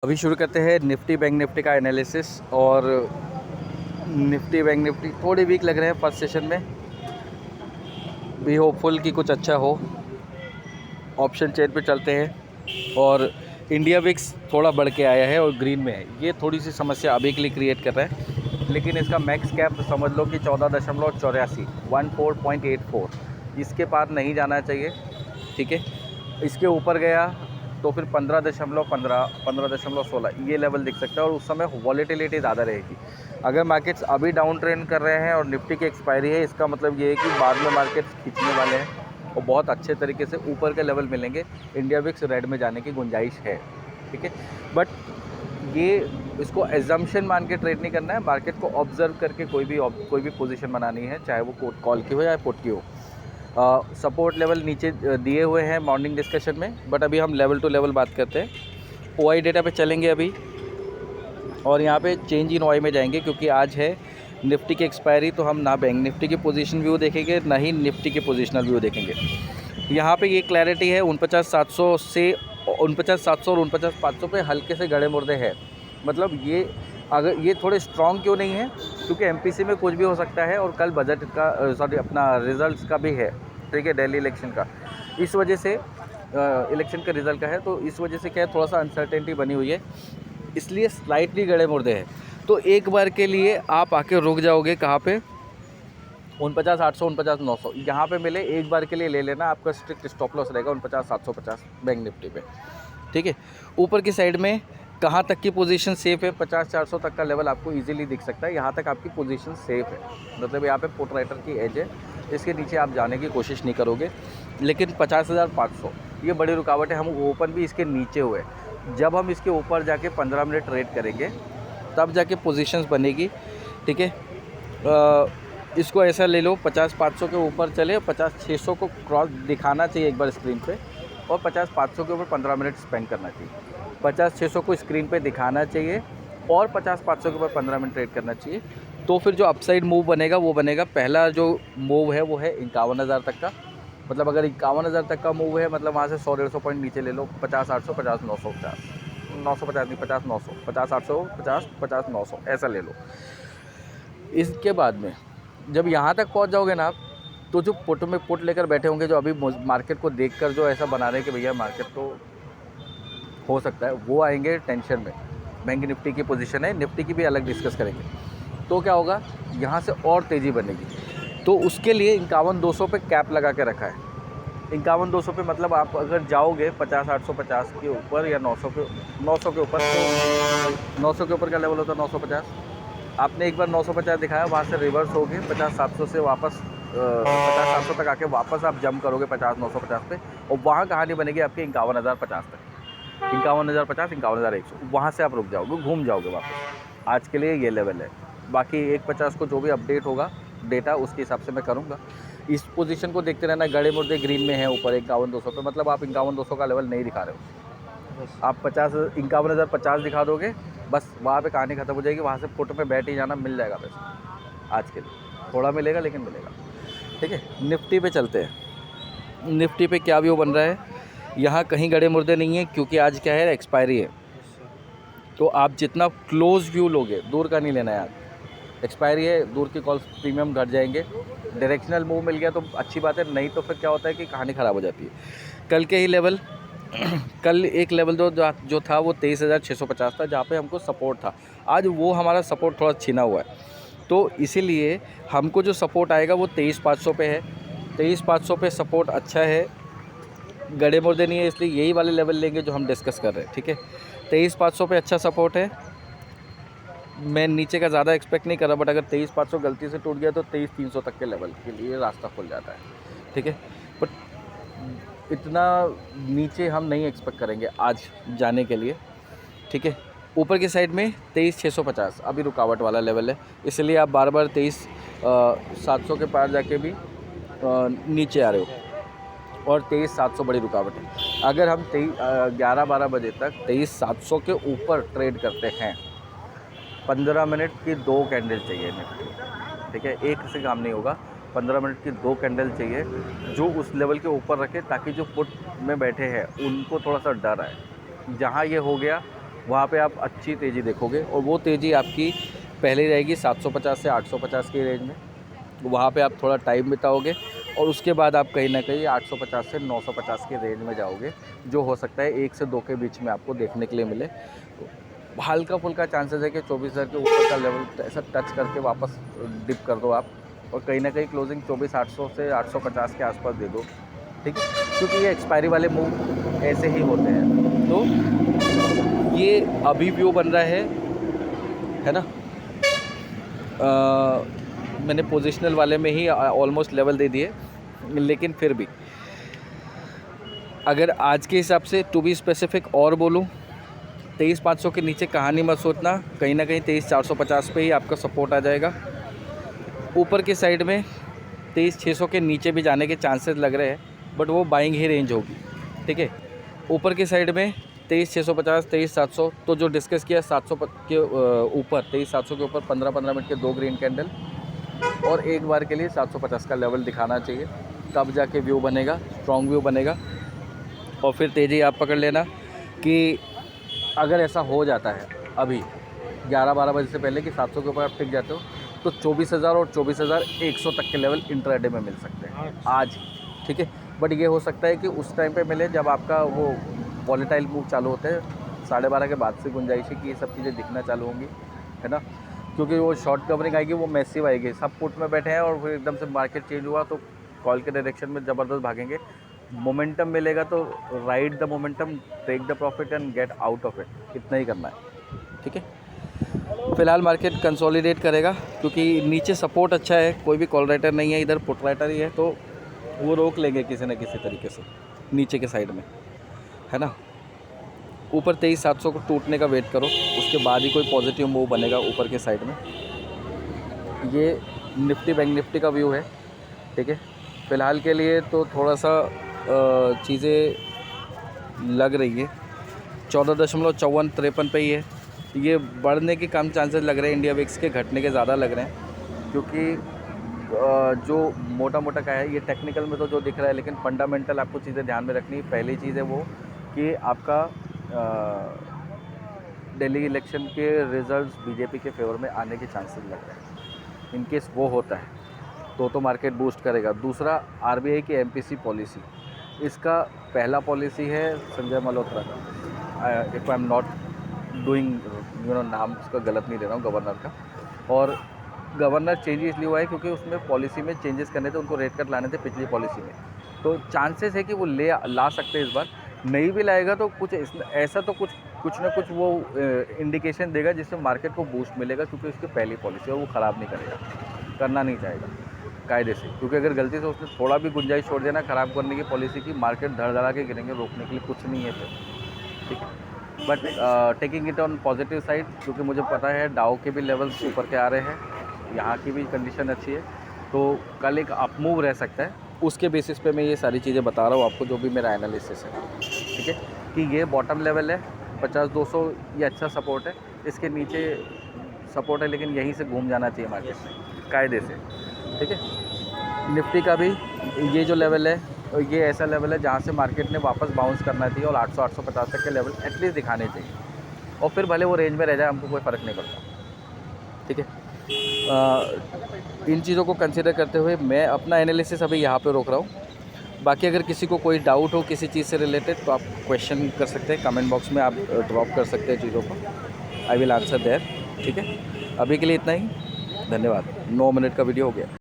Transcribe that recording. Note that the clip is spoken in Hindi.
अभी शुरू करते हैं निफ्टी बैंक निफ्टी का एनालिसिस। और निफ्टी बैंक निफ्टी थोड़े वीक लग रहे हैं फर्स्ट सेशन में। बी होपफुल कि कुछ अच्छा हो। ऑप्शन चेन पे चलते हैं और इंडिया विक्स थोड़ा बढ़ के आया है और ग्रीन में है। ये थोड़ी सी समस्या अभी के लिए क्रिएट कर रहा है, लेकिन इसका मैक्स कैप समझ लो कि 14.84 14.84 इसके पार नहीं जाना चाहिए। ठीक है, इसके ऊपर गया तो फिर 15.15 15.16 ये लेवल दिख सकता है और उस समय वॉलेटिलिटी ज़्यादा रहेगी। अगर मार्केट्स अभी डाउन ट्रेंड कर रहे हैं और निफ्टी की एक्सपायरी है, इसका मतलब ये है कि बाद में मार्केट्स खींचने वाले हैं और बहुत अच्छे तरीके से ऊपर के लेवल मिलेंगे। इंडिया विक्स रेड में जाने की गुंजाइश है। ठीक है, बट ये इसको एजम्पशन मान के ट्रेड नहीं करना है। मार्केट को ऑब्जर्व करके कोई भी पोजीशन बनानी है, चाहे वो कॉल की हो या पुट की हो। सपोर्ट लेवल नीचे दिए हुए हैं मॉर्निंग डिस्कशन में, बट अभी हम लेवल टू लेवल बात करते हैं। ओआई डेटा पे चलेंगे अभी और यहाँ पे चेंज इन ओआई में जाएंगे, क्योंकि आज है निफ्टी की एक्सपायरी। तो हम ना बैंक निफ्टी की पोजीशन व्यू देखेंगे, ना ही निफ्टी की पोजीशनल व्यू देखेंगे। यहाँ पे ये क्लैरिटी है 49,700 से 49,700 और 49,500 पे हल्के से गड़े मुर्दे हैं। मतलब ये अगर ये थोड़े स्ट्रॉन्ग क्यों नहीं है, क्योंकि एमपीसी में कुछ भी हो सकता है और कल बजट का अपना रिजल्ट्स का भी है। ठीक है, दिल्ली इलेक्शन का, इस वजह से इलेक्शन का रिजल्ट का है, तो इस वजह से क्या है, थोड़ा सा अनसर्टेनिटी बनी हुई है, इसलिए स्लाइटली गड़े मुर्दे हैं। तो एक बार के लिए आप आके रुक जाओगे कहाँ पे, 49,800 49,900 यहाँ पे मिले, एक बार के लिए ले लेना। आपका स्ट्रिक्ट स्टॉप लॉस रहेगा 49,750 बैंक निफ्टी पे। ठीक है, ऊपर की साइड में कहाँ तक की पोजीशन सेफ़ है, 50,400 तक का लेवल आपको इजीली दिख सकता है। यहाँ तक आपकी पोजीशन सेफ़ है, मतलब यहाँ पे पुट राइटर की एज है। इसके नीचे आप जाने की कोशिश नहीं करोगे। लेकिन 50,500 ये बड़ी रुकावट है। हम ओपन भी इसके नीचे हुए, जब हम इसके ऊपर जाके 15 मिनट ट्रेड करेंगे तब जाके पोजीशंस बनेगी। ठीक है, इसको ऐसा ले लो, 50,500 के ऊपर चले, 50,600 को क्रॉस दिखाना चाहिए एक बार स्क्रीन पे, और 50,500 के ऊपर 15 मिनट स्पेंड करना चाहिए। 50,600 को स्क्रीन पे दिखाना चाहिए और 50,500 के ऊपर 15 मिनट ट्रेड करना चाहिए। तो फिर जो अपसाइड मूव बनेगा वो बनेगा, पहला जो मूव है वो है 51,000 तक का। मतलब अगर 51,000 तक का मूव है, मतलब वहाँ से 100-150 पॉइंट नीचे ले लो, 50,800 50,950 950 नहीं, 50,900 50,800 50,900 ऐसा ले लो। इसके बाद में जब यहाँ तक पहुँच जाओगे ना आप, तो जो पुट लेकर बैठे होंगे, जो अभी मार्केट को देखकर जो ऐसा बना रहे हैं कि भैया मार्केट तो हो सकता है, वो आएंगे टेंशन में। बैंक निफ्टी की पोजीशन है, निफ्टी की भी अलग डिस्कस करेंगे। तो क्या होगा, यहाँ से और तेज़ी बनेगी। तो उसके लिए 51,200 पे कैप लगा के रखा है। 51,200 पे मतलब आप अगर जाओगे 50,850 के ऊपर या 900 के ऊपर, तो 900 के ऊपर का लेवल होता है 950। आपने एक बार 950 दिखाया, वहाँ से रिवर्स हो गए 50,700 से वापस 50,700 तक आके वापस आप जंप करोगे 50,950 पे, और वहाँ कहानी बनेगी आपकी 51,050 तक। 51,050 51,100 वहाँ से आप रुक जाओगे, घूम जाओगे वापस। आज के लिए ये लेवल है। बाकी 150 को जो भी अपडेट होगा डेटा, उसके हिसाब से मैं करूँगा। इस पोजीशन को देखते रहना। गड़े मुर्दे ग्रीन में है ऊपर 51,200 पे, मतलब आप 51,200 का लेवल नहीं दिखा रहे हो। आप 51,050 दिखा दोगे, बस वहाँ पे कहानी ख़त्म हो जाएगी। वहाँ से पुट पे बैठ ही जाना, मिल जाएगा पैसा। आज के लिए थोड़ा मिलेगा, लेकिन मिलेगा। ठीक है, निफ्टी पे चलते हैं। निफ्टी पे क्या व्यू बन रहा है, यहाँ कहीं गड़े मुर्दे नहीं है, क्योंकि आज क्या है, एक्सपायरी है। तो आप जितना क्लोज व्यू लोगे, दूर का नहीं लेना यार। एक्सपायरी है, दूर की कॉल्स प्रीमियम घट जाएंगे। डायरेक्शनल मूव मिल गया तो अच्छी बात है, नहीं तो फिर क्या होता है कि कहानी ख़राब हो जाती है। कल के ही लेवल कल एक लेवल जो था वो 23,650 था, जहाँ पे हमको सपोर्ट था। आज वो हमारा सपोर्ट थोड़ा छीना हुआ है, तो इसीलिए हमको जो सपोर्ट आएगा वो 23,500 पे है। 23,500 पे सपोर्ट अच्छा है, गड़े मुर्दे नहीं है, इसलिए यही वाले लेवल लेंगे जो हम डिस्कस कर रहे हैं। ठीक है, 23,500 पे अच्छा सपोर्ट है। मैं नीचे का ज़्यादा एक्सपेक्ट नहीं कर रहा, बट अगर 23,500 गलती से टूट गया तो 23,300 तक के लेवल के लिए रास्ता खुल जाता है। ठीक है, बट इतना नीचे हम नहीं एक्सपेक्ट करेंगे आज जाने के लिए। ठीक है, ऊपर की साइड में 23,650 अभी रुकावट वाला लेवल है, इसलिए आप बार बार 23,700 के पार जाके भी नीचे आ रहे हो, और 23,700 बड़ी रुकावट है। अगर हम 11-12 बजे तक 23,700 के ऊपर ट्रेड करते हैं, 15 मिनट की 2 कैंडल चाहिए निफ्टी। ठीक है, एक से काम नहीं होगा, 15 मिनट की 2 कैंडल चाहिए जो उस लेवल के ऊपर रखे, ताकि जो पुट में बैठे हैं उनको थोड़ा सा डर आए। जहाँ ये हो गया वहाँ पे आप अच्छी तेज़ी देखोगे, और वो तेज़ी आपकी पहले रहेगी 750 से 850 की रेंज में। वहाँ पे आप थोड़ा टाइम बिताओगे और उसके बाद आप कहीं ना कहीं 850 से 950 के रेंज में जाओगे, जो हो सकता है 1 से 2 के बीच में आपको देखने के लिए मिले। हल्का फुल्का चांसेस है कि 24,000 के ऊपर का लेवल ऐसा टच करके वापस डिप कर दो आप, और कहीं ना कहीं क्लोजिंग 24,800 से 850 के आसपास दे दो, ठीक है, क्योंकि ये एक्सपायरी वाले मूव ऐसे ही होते हैं। तो ये अभी व्यू बन रहा है ना। मैंने पोजिशनल वाले में ही ऑलमोस्ट लेवल दे दिए, लेकिन फिर भी अगर आज के हिसाब से टू बी स्पेसिफिक और बोलूँ, 23,500 के नीचे कहानी मत सोचना, कहीं ना कहीं 23,450 पे ही आपका सपोर्ट आ जाएगा। ऊपर की साइड में 23,600 के नीचे भी जाने के चांसेस लग रहे हैं, बट वो बाइंग ही रेंज होगी, ठीक है। ऊपर की साइड में 23,650, 23,700, तो जो डिस्कस किया 700 के ऊपर, 23,700 के ऊपर 15-15 मिनट के 2 ग्रीन कैंडल, और एक बार के लिए 750 का लेवल दिखाना चाहिए, तब जाके व्यू बनेगा, स्ट्रॉन्ग व्यू बनेगा। और फिर तेज़ी आप पकड़ लेना कि अगर ऐसा हो जाता है अभी 11-12 बजे से पहले कि 700 के ऊपर आप टिक जाते हो, तो 24,000 और 24,100 तक के लेवल इंट्राडे में मिल सकते हैं आज, ठीक है। बट ये हो सकता है कि उस टाइम पे मिले जब आपका वो वॉलेटाइल मूव चालू होते हैं, 12:30 के बाद से गुंजाइश है कि ये सब चीज़ें दिखना चालू होंगी, है ना, क्योंकि वो शॉर्ट कवरिंग आएगी, वो मैसिव आएगी। सब पुट में बैठे हैं और फिर एकदम से मार्केट चेंज हुआ तो कॉल के डायरेक्शन में ज़बरदस्त भागेंगे। मोमेंटम मिलेगा तो ride the momentum, take the profit and get out of it, इतना ही करना है, ठीक है। फिलहाल मार्केट कंसोलिडेट करेगा क्योंकि नीचे सपोर्ट अच्छा है, कोई भी कॉल राइटर नहीं है, इधर पुट राइटर ही है, तो वो रोक लेंगे किसी न किसी तरीके से नीचे के साइड में, है ना। ऊपर 23,700 को टूटने का वेट करो, उसके बाद ही कोई पॉजिटिव मूव बनेगा ऊपर के साइड में। ये निफ्टी बैंक निफ्टी का व्यू है, ठीक है। फ़िलहाल के लिए तो थोड़ा सा चीज़ें लग रही है 14.5453 पे ही है। ये बढ़ने के कम चांसेस लग रहे हैं, इंडिया विक्स के घटने के ज़्यादा लग रहे हैं, क्योंकि जो मोटा मोटा का है ये टेक्निकल में तो जो दिख रहा है, लेकिन फंडामेंटल आपको चीज़ें ध्यान में रखनी है। पहली चीज़ है वो कि आपका दिल्ली इलेक्शन के रिज़ल्ट्स बीजेपी के फेवर में आने के चांसेस लग रहे हैं। इन केस वो होता है तो मार्केट बूस्ट करेगा। दूसरा, आरबीआई की एमपीसी पॉलिसी, इसका पहला पॉलिसी है संजय मल्होत्रा का, if I am not doing नाम उसका गलत नहीं दे रहा हूँ, गवर्नर का। और गवर्नर चेंज इसलिए हुआ है क्योंकि उसमें पॉलिसी में चेंजेस करने थे, उनको रेट कट लाने थे पिछली पॉलिसी में, तो चांसेस है कि वो ला सकते हैं इस बार। नहीं भी लाएगा तो कुछ ऐसा तो कुछ ना कुछ वो इंडिकेशन देगा जिससे मार्केट को बूस्ट मिलेगा, क्योंकि उसकी पहली पॉलिसी है, वो ख़राब नहीं करेगा, करना नहीं चाहेगा कायदे से, क्योंकि अगर गलती से उसने थोड़ा भी गुंजाइश छोड़ देना ख़राब करने की पॉलिसी की, मार्केट धड़ के गिरेंगे, रोकने के लिए कुछ नहीं है फिर, ठीक। But taking it on positive side, क्योंकि मुझे पता है डाउ के भी लेवल्स ऊपर के आ रहे हैं, यहाँ की भी कंडीशन अच्छी है, तो कल एक अपमूव रह सकता है। उसके बेसिस पे मैं ये सारी चीज़ें बता रहा हूँ आपको, जो भी मेरा एनालिसिस है, ठीक है, कि ये बॉटम लेवल है 50-200, ये अच्छा सपोर्ट है, इसके नीचे सपोर्ट है, लेकिन यहीं से घूम जाना चाहिए मार्केट में कायदे से, ठीक है। निफ्टी का भी ये जो लेवल है, ये ऐसा लेवल है जहाँ से मार्केट ने वापस बाउंस करना चाहिए, और 800-850 तक के लेवल एटलीस्ट दिखाने चाहिए, और फिर भले वो रेंज में रह जाए, हमको कोई फ़र्क नहीं पड़ता, ठीक है। इन चीज़ों को कंसिडर करते हुए मैं अपना एनालिसिस अभी यहाँ पे रोक रहा हूँ। बाकी अगर किसी को कोई डाउट हो किसी चीज़ से रिलेटेड, तो आप क्वेश्चन कर सकते हैं, कमेंट बॉक्स में आप ड्रॉप कर सकते हैं चीज़ों को, आई विल आंसर देयर, ठीक है। अभी के लिए इतना ही, धन्यवाद। 9 मिनट का वीडियो हो गया।